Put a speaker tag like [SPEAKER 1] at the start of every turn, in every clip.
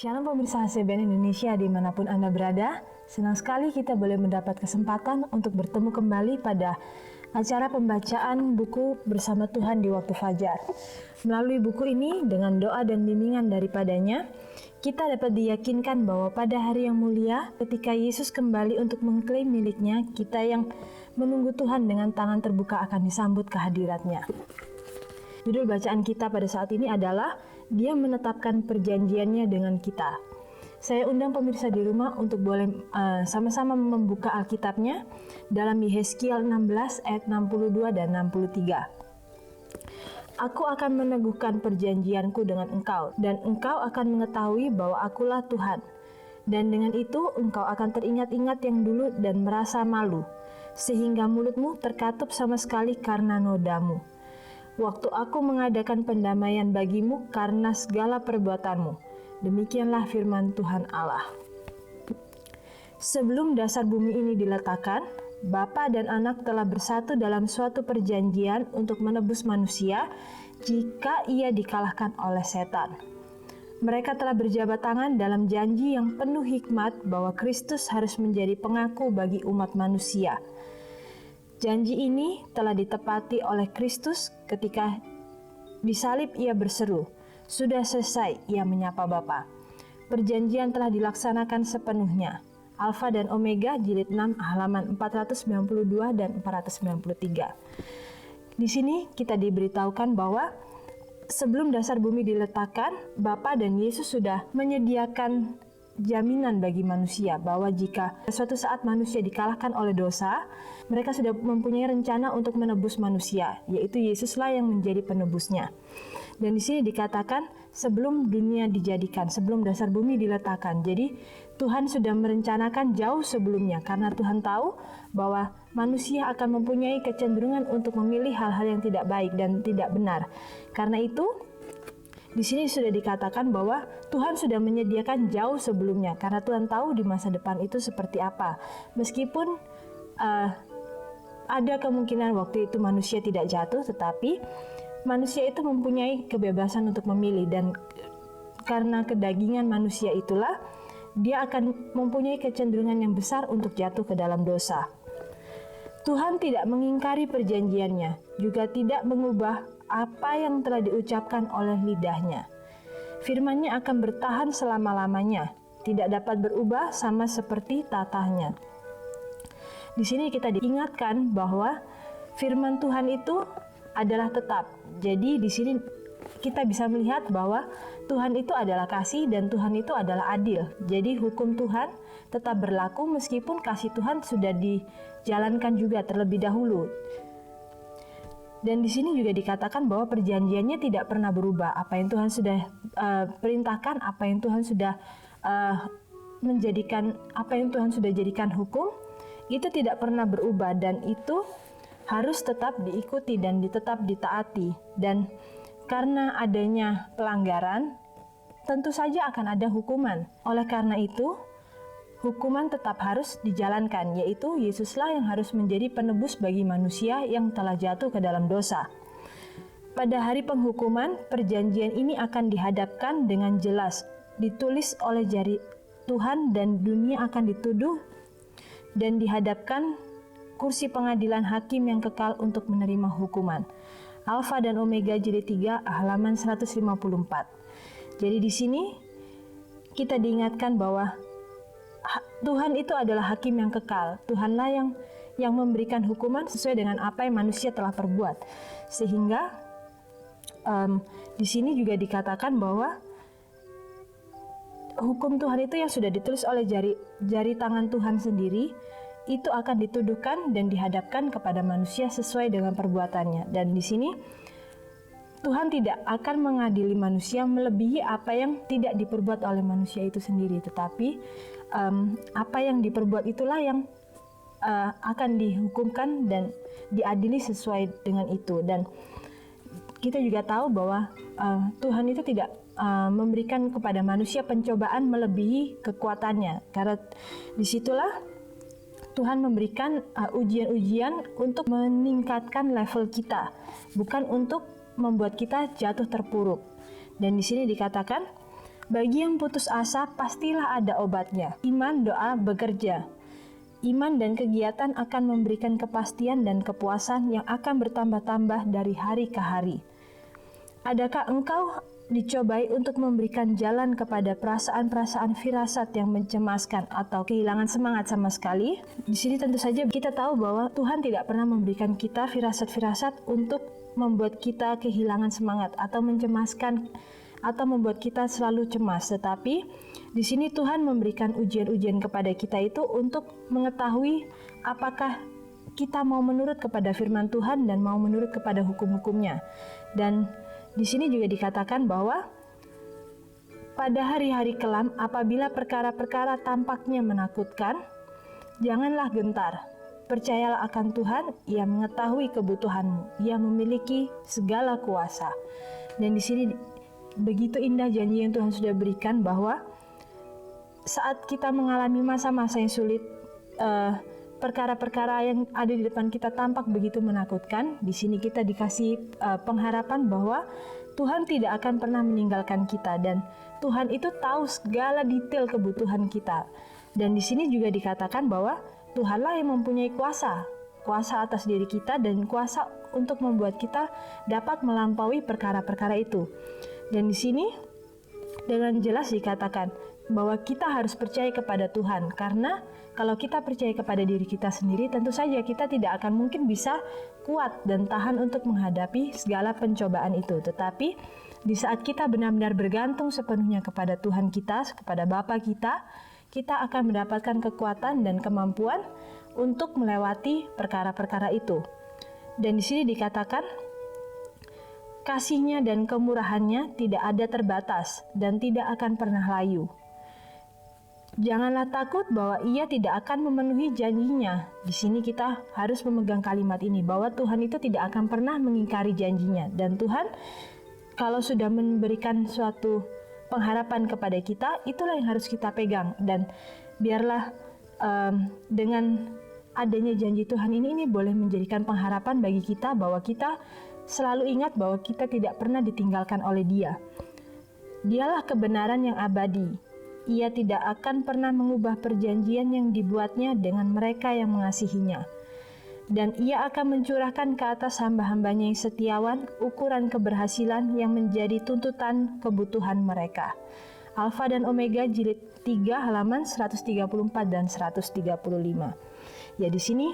[SPEAKER 1] Shalom pemirsa HCBN Indonesia dimanapun Anda berada. Senang sekali kita boleh mendapat kesempatan untuk bertemu kembali pada acara pembacaan buku bersama Tuhan di waktu fajar. Melalui buku ini dengan doa dan bimbingan daripadanya, kita dapat diyakinkan bahwa pada hari yang mulia ketika Yesus kembali untuk mengklaim miliknya, kita yang menunggu Tuhan dengan tangan terbuka akan disambut kehadiratnya. Judul bacaan kita pada saat ini adalah Dia menetapkan perjanjiannya dengan kita. Saya undang pemirsa di rumah untuk boleh sama-sama membuka Alkitabnya dalam Yehezkiel 16 ayat 62 dan 63. Aku akan meneguhkan perjanjianku dengan engkau, dan engkau akan mengetahui bahwa akulah Tuhan. Dan dengan itu engkau akan teringat-ingat yang dulu dan merasa malu, sehingga mulutmu terkatup sama sekali karena nodamu. Waktu aku mengadakan pendamaian bagimu karena segala perbuatanmu. Demikianlah firman Tuhan Allah. Sebelum dasar bumi ini diletakkan, Bapa dan Anak telah bersatu dalam suatu perjanjian untuk menebus manusia jika ia dikalahkan oleh setan. Mereka telah berjabat tangan dalam janji yang penuh hikmat bahwa Kristus harus menjadi pengaku bagi umat manusia. Janji ini telah ditepati oleh Kristus ketika disalib ia berseru, "Sudah selesai," ia menyapa Bapa. Perjanjian telah dilaksanakan sepenuhnya. Alfa dan Omega jilid 6 halaman 492 dan 493. Di sini kita diberitahukan bahwa sebelum dasar bumi diletakkan, Bapa dan Yesus sudah menyediakan jaminan bagi manusia bahwa jika suatu saat manusia dikalahkan oleh dosa, mereka sudah mempunyai rencana untuk menebus manusia, yaitu Yesuslah yang menjadi penebusnya. Dan di sini dikatakan sebelum dunia dijadikan, sebelum dasar bumi diletakkan. Jadi Tuhan sudah merencanakan jauh sebelumnya karena Tuhan tahu bahwa manusia akan mempunyai kecenderungan untuk memilih hal-hal yang tidak baik dan tidak benar. Karena itu di sini sudah dikatakan bahwa Tuhan sudah menyediakan jauh sebelumnya karena Tuhan tahu di masa depan itu seperti apa. Meskipun ada kemungkinan waktu itu manusia tidak jatuh, tetapi manusia itu mempunyai kebebasan untuk memilih, dan karena kedagingan manusia itulah dia akan mempunyai kecenderungan yang besar untuk jatuh ke dalam dosa. Tuhan tidak mengingkari perjanjiannya, juga tidak mengubah apa yang telah diucapkan oleh lidahnya. Firman-Nya akan bertahan selama-lamanya, tidak dapat berubah sama seperti tatahnya. Di sini kita diingatkan bahwa firman Tuhan itu adalah tetap. Jadi di sini kita bisa melihat bahwa Tuhan itu adalah kasih dan Tuhan itu adalah adil. Jadi hukum Tuhan tetap berlaku meskipun kasih Tuhan sudah dijalankan juga terlebih dahulu. Dan di sini juga dikatakan bahwa perjanjiannya tidak pernah berubah. Apa yang Tuhan sudah perintahkan, apa yang Tuhan sudah jadikan hukum, itu tidak pernah berubah dan itu harus tetap diikuti dan tetap ditaati. Dan karena adanya pelanggaran, tentu saja akan ada hukuman. Oleh karena itu, hukuman tetap harus dijalankan, yaitu Yesuslah yang harus menjadi penebus bagi manusia yang telah jatuh ke dalam dosa. Pada hari penghukuman, perjanjian ini akan dihadapkan dengan jelas, ditulis oleh jari Tuhan, dan dunia akan dituduh dan dihadapkan kursi pengadilan hakim yang kekal untuk menerima hukuman. Alfa dan Omega jilid 3 halaman 154. Jadi di sini kita diingatkan bahwa Tuhan itu adalah hakim yang kekal. Tuhanlah yang memberikan hukuman sesuai dengan apa yang manusia telah perbuat. Sehingga di sini juga dikatakan bahwa hukum Tuhan itu yang sudah ditulis oleh jari tangan Tuhan sendiri itu akan dituduhkan dan dihadapkan kepada manusia sesuai dengan perbuatannya. Dan di sini Tuhan tidak akan mengadili manusia melebihi apa yang tidak diperbuat oleh manusia itu sendiri, tetapi apa yang diperbuat itulah yang akan dihukumkan dan diadili sesuai dengan itu. Dan kita juga tahu bahwa Tuhan itu tidak memberikan kepada manusia pencobaan melebihi kekuatannya, karena disitulah Tuhan memberikan ujian-ujian untuk meningkatkan level kita, bukan untuk membuat kita jatuh terpuruk. Dan di sini dikatakan Bagi yang putus asa, pastilah ada obatnya. Iman, doa, bekerja. Iman dan kegiatan akan memberikan kepastian dan kepuasan yang akan bertambah-tambah dari hari ke hari. Adakah engkau dicobai untuk memberikan jalan kepada perasaan-perasaan firasat yang mencemaskan atau kehilangan semangat sama sekali? Di sini tentu saja kita tahu bahwa Tuhan tidak pernah memberikan kita firasat-firasat untuk membuat kita kehilangan semangat atau mencemaskan atau membuat kita selalu cemas, tetapi di sini Tuhan memberikan ujian-ujian kepada kita itu untuk mengetahui apakah kita mau menurut kepada firman Tuhan dan mau menurut kepada hukum-hukumnya. Dan di sini juga dikatakan bahwa pada hari-hari kelam apabila perkara-perkara tampaknya menakutkan, janganlah gentar. Percayalah akan Tuhan, Ia mengetahui kebutuhanmu, Ia memiliki segala kuasa. Dan di sini begitu indah janji yang Tuhan sudah berikan bahwa saat kita mengalami masa-masa yang sulit, perkara-perkara yang ada di depan kita tampak begitu menakutkan, di sini kita dikasih pengharapan bahwa Tuhan tidak akan pernah meninggalkan kita dan Tuhan itu tahu segala detail kebutuhan kita. Dan di sini juga dikatakan bahwa Tuhanlah yang mempunyai kuasa atas diri kita dan kuasa untuk membuat kita dapat melampaui perkara-perkara itu. Dan di sini dengan jelas dikatakan bahwa kita harus percaya kepada Tuhan, karena kalau kita percaya kepada diri kita sendiri, tentu saja kita tidak akan mungkin bisa kuat dan tahan untuk menghadapi segala pencobaan itu. Tetapi di saat kita benar-benar bergantung sepenuhnya kepada Tuhan kita, kepada Bapa kita, kita akan mendapatkan kekuatan dan kemampuan untuk melewati perkara-perkara itu. Dan di sini dikatakan kasih-Nya dan kemurahan-Nya tidak ada terbatas dan tidak akan pernah layu. Janganlah takut bahwa Ia tidak akan memenuhi janjinya. Di sini kita harus memegang kalimat ini bahwa Tuhan itu tidak akan pernah mengingkari janjinya. Dan Tuhan kalau sudah memberikan suatu pengharapan kepada kita, itulah yang harus kita pegang. Dan biarlah dengan adanya janji Tuhan ini boleh menjadikan pengharapan bagi kita bahwa kita selalu ingat bahwa kita tidak pernah ditinggalkan oleh Dia. Dialah kebenaran yang abadi. Ia tidak akan pernah mengubah perjanjian yang dibuatnya dengan mereka yang mengasihinya. Dan Ia akan mencurahkan ke atas hamba-hambanya yang setiawan ukuran keberhasilan yang menjadi tuntutan kebutuhan mereka. Alfa dan Omega jilid 3 halaman 134 dan 135. Ya, di sini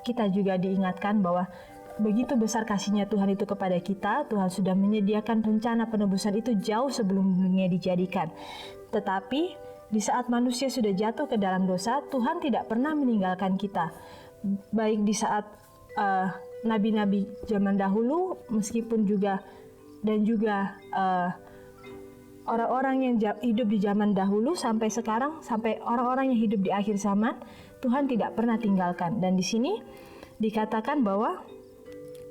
[SPEAKER 1] kita juga diingatkan bahwa begitu besar kasih-Nya Tuhan itu kepada kita. Tuhan sudah menyediakan rencana penebusan itu jauh sebelum dunia dijadikan. Tetapi di saat manusia sudah jatuh ke dalam dosa, Tuhan tidak pernah meninggalkan kita. Baik di saat nabi-nabi zaman dahulu, meskipun juga dan juga orang-orang yang hidup di zaman dahulu sampai sekarang, sampai orang-orang yang hidup di akhir zaman, Tuhan tidak pernah tinggalkan. Dan di sini dikatakan bahwa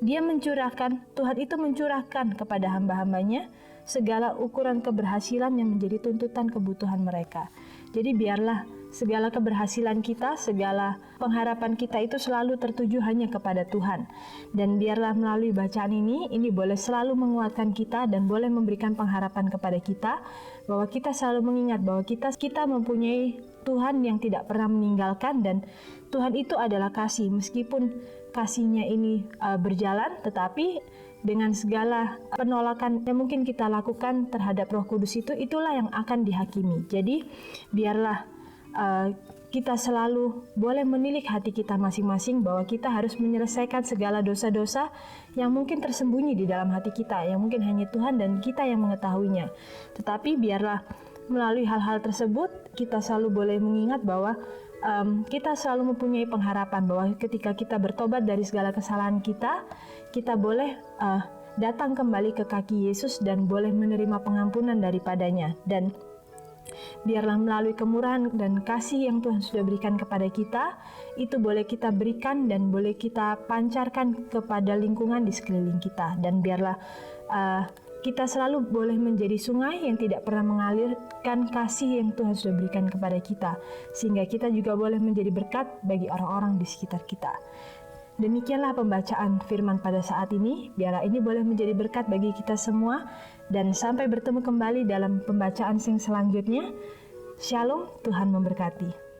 [SPEAKER 1] Tuhan itu mencurahkan kepada hamba-hambanya segala ukuran keberhasilan yang menjadi tuntutan kebutuhan mereka. Jadi biarlah segala keberhasilan kita, segala pengharapan kita itu selalu tertuju hanya kepada Tuhan. Dan biarlah melalui bacaan ini boleh selalu menguatkan kita dan boleh memberikan pengharapan kepada kita bahwa kita selalu mengingat bahwa kita mempunyai Tuhan yang tidak pernah meninggalkan, dan Tuhan itu adalah kasih. Meskipun kasih-Nya ini berjalan, tetapi dengan segala penolakan yang mungkin kita lakukan terhadap Roh Kudus itulah yang akan dihakimi. Jadi biarlah kita selalu boleh menilik hati kita masing-masing bahwa kita harus menyelesaikan segala dosa-dosa yang mungkin tersembunyi di dalam hati kita, yang mungkin hanya Tuhan dan kita yang mengetahuinya. Tetapi biarlah melalui hal-hal tersebut kita selalu boleh mengingat bahwa kita selalu mempunyai pengharapan bahwa ketika kita bertobat dari segala kesalahan kita, kita boleh datang kembali ke kaki Yesus dan boleh menerima pengampunan daripadanya. Dan biarlah melalui kemurahan dan kasih yang Tuhan sudah berikan kepada kita, itu boleh kita berikan dan boleh kita pancarkan kepada lingkungan di sekeliling kita. Dan biarlah kita selalu boleh menjadi sungai yang tidak pernah mengalirkan kasih yang Tuhan sudah berikan kepada kita, sehingga kita juga boleh menjadi berkat bagi orang-orang di sekitar kita. Demikianlah pembacaan firman pada saat ini. Biarlah ini boleh menjadi berkat bagi kita semua. Dan sampai bertemu kembali dalam pembacaan yang selanjutnya. Shalom, Tuhan memberkati.